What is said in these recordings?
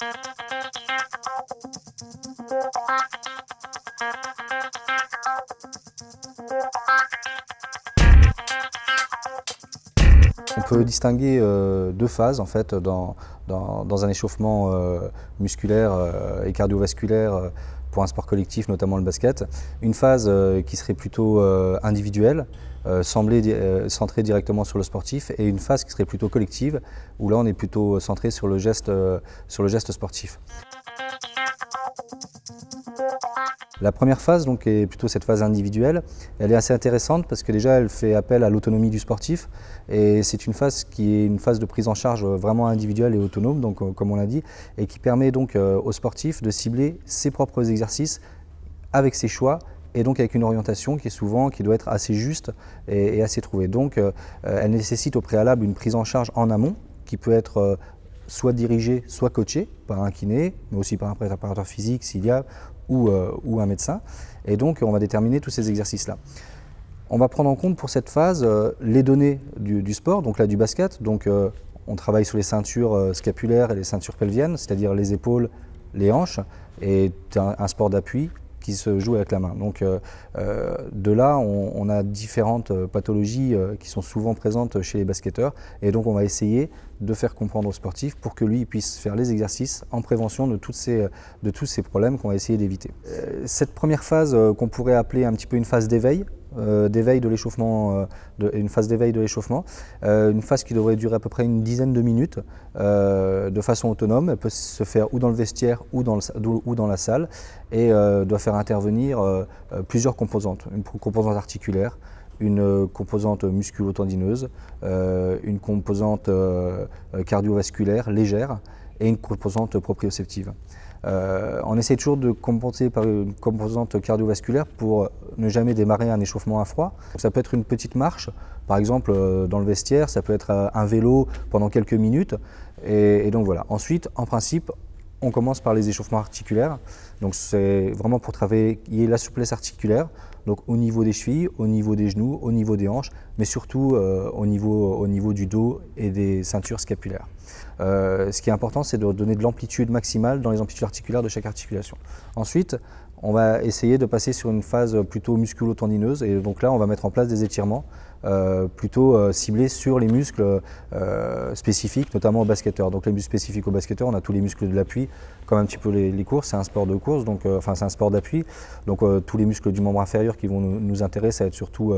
On peut distinguer deux phases en fait dans un échauffement musculaire et cardiovasculaire pour un sport collectif, notamment le basket. Une phase qui serait plutôt individuelle, centrée directement sur le sportif, et une phase qui serait plutôt collective, où là on est plutôt centré sur le geste sportif. La première phase, donc, est plutôt cette phase individuelle. Elle est assez intéressante parce que déjà elle fait appel à l'autonomie du sportif, et c'est une phase qui est une phase de prise en charge vraiment individuelle et autonome, donc, comme on l'a dit, et qui permet donc au sportif de cibler ses propres exercices avec ses choix, et donc avec une orientation qui doit être assez juste et assez trouvée. Donc elle nécessite au préalable une prise en charge en amont qui peut être soit dirigée, soit coachée par un kiné, mais aussi par un préparateur physique s'il y a, ou un médecin. Et donc on va déterminer tous ces exercices-là. On va prendre en compte pour cette phase les données du sport, donc là du basket. Donc on travaille sur les ceintures scapulaires et les ceintures pelviennes, c'est-à-dire les épaules, les hanches, et un sport d'appui qui se joue avec la main. Donc de là, on a différentes pathologies qui sont souvent présentes chez les basketteurs, et donc on va essayer de faire comprendre aux sportifs pour que lui puisse faire les exercices en prévention de tous ces problèmes qu'on va essayer d'éviter. Cette première phase qu'on pourrait appeler un petit peu une phase d'éveil, de l'échauffement, une phase qui devrait durer à peu près une dizaine de minutes de façon autonome. Elle peut se faire ou dans le vestiaire ou dans la salle, et doit faire intervenir plusieurs composantes. Une composante articulaire, une composante musculo-tendineuse, une composante cardiovasculaire légère et une composante proprioceptive. On essaie toujours de compenser par une composante cardiovasculaire pour ne jamais démarrer un échauffement à froid. Ça peut être une petite marche, par exemple dans le vestiaire, ça peut être un vélo pendant quelques minutes, et donc voilà. Ensuite, en principe, on commence par les échauffements articulaires. Donc c'est vraiment pour travailler la souplesse articulaire, donc au niveau des chevilles, au niveau des genoux, au niveau des hanches, mais surtout au niveau du dos et des ceintures scapulaires. Ce qui est important, c'est de donner de l'amplitude maximale dans les amplitudes articulaires de chaque articulation. Ensuite, on va essayer de passer sur une phase plutôt musculo-tendineuse, et donc là on va mettre en place des étirements plutôt ciblés sur les muscles spécifiques, notamment aux basketteurs. Donc les muscles spécifiques aux basketteurs, on a tous les muscles de l'appui, comme un petit peu les courses, c'est un sport de course, donc c'est un sport d'appui. Donc tous les muscles du membre inférieur qui vont nous intéresser, ça va être surtout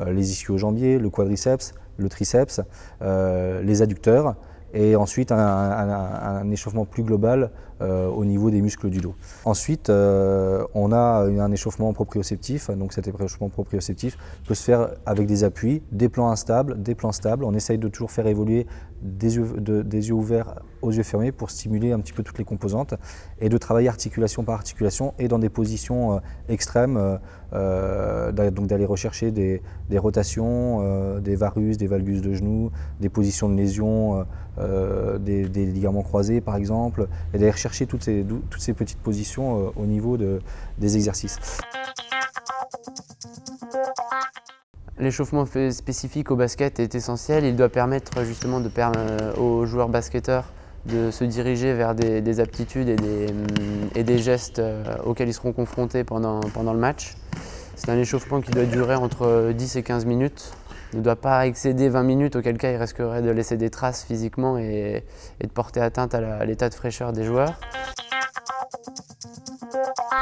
les ischio-jambiers, le quadriceps, le triceps, les adducteurs, et ensuite un échauffement plus global au niveau des muscles du dos. Ensuite, on a un échauffement proprioceptif. Donc cet échauffement proprioceptif peut se faire avec des appuis, des plans instables, des plans stables. On essaye de toujours faire évoluer des yeux ouverts aux yeux fermés pour stimuler un petit peu toutes les composantes, et de travailler articulation par articulation et dans des positions extrêmes, donc d'aller rechercher des rotations, des varus, des valgus de genoux, des positions de lésion, des ligaments croisés par exemple, et d'aller chercher toutes ces petites positions au niveau des exercices. L'échauffement spécifique au basket est essentiel. Il doit permettre justement aux joueurs basketteurs de se diriger vers des aptitudes et des gestes auxquels ils seront confrontés pendant le match. C'est un échauffement qui doit durer entre 10 et 15 minutes. Il ne doit pas excéder 20 minutes, auquel cas il risquerait de laisser des traces physiquement et de porter atteinte à l'état de fraîcheur des joueurs.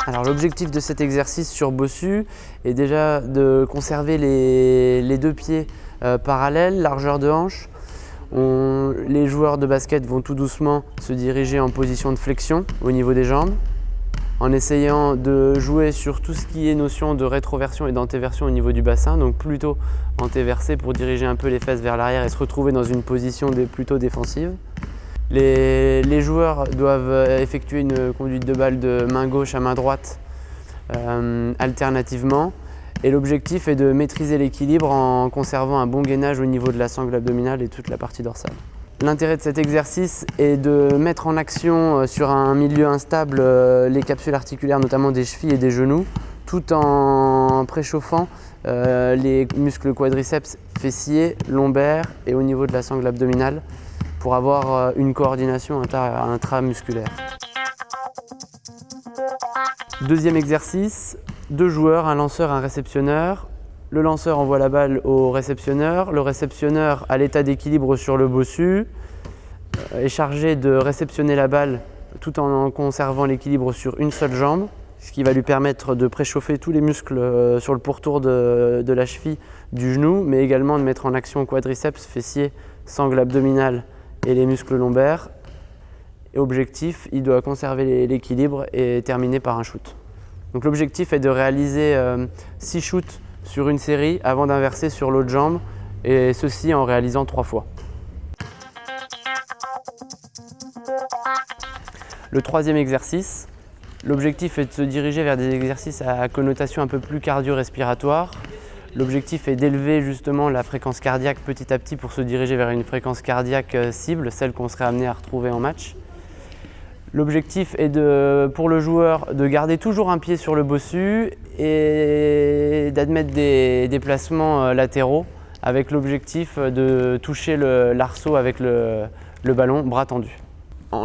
Alors l'objectif de cet exercice sur bossu est déjà de conserver les deux pieds parallèles, largeur de hanche. Les joueurs de basket vont tout doucement se diriger en position de flexion au niveau des jambes, en essayant de jouer sur tout ce qui est notion de rétroversion et d'antéversion au niveau du bassin, donc plutôt antéversé pour diriger un peu les fesses vers l'arrière et se retrouver dans une position plutôt défensive. Les joueurs doivent effectuer une conduite de balle de main gauche à main droite alternativement, et l'objectif est de maîtriser l'équilibre en conservant un bon gainage au niveau de la sangle abdominale et toute la partie dorsale. L'intérêt de cet exercice est de mettre en action sur un milieu instable les capsules articulaires, notamment des chevilles et des genoux, tout en préchauffant les muscles quadriceps fessiers, lombaires et au niveau de la sangle abdominale, pour avoir une coordination intramusculaire. Deuxième exercice, 2 joueurs, un lanceur, un réceptionneur. Le lanceur envoie la balle au réceptionneur. Le réceptionneur, à l'état d'équilibre sur le bossu, est chargé de réceptionner la balle tout en conservant l'équilibre sur une seule jambe, ce qui va lui permettre de préchauffer tous les muscles sur le pourtour de la cheville, du genou, mais également de mettre en action quadriceps, fessiers, sangle abdominale et les muscles lombaires. Et objectif, il doit conserver l'équilibre et terminer par un shoot. Donc l'objectif est de réaliser 6 shoots sur une série avant d'inverser sur l'autre jambe, et ceci en réalisant 3 fois. Le troisième exercice, l'objectif est de se diriger vers des exercices à connotation un peu plus cardio-respiratoire. L'objectif est d'élever justement la fréquence cardiaque petit à petit pour se diriger vers une fréquence cardiaque cible, celle qu'on serait amené à retrouver en match. L'objectif est pour le joueur de garder toujours un pied sur le bossu et d'admettre des déplacements latéraux avec l'objectif de toucher l'arceau avec le ballon bras tendu.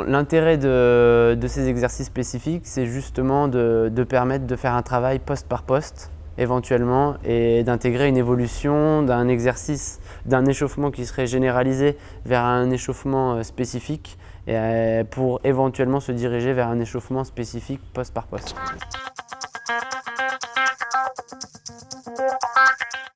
L'intérêt de ces exercices spécifiques, c'est justement de permettre de faire un travail poste par poste éventuellement et d'intégrer une évolution d'un exercice, d'un échauffement qui serait généralisé vers un échauffement spécifique et pour éventuellement se diriger vers un échauffement spécifique poste par poste.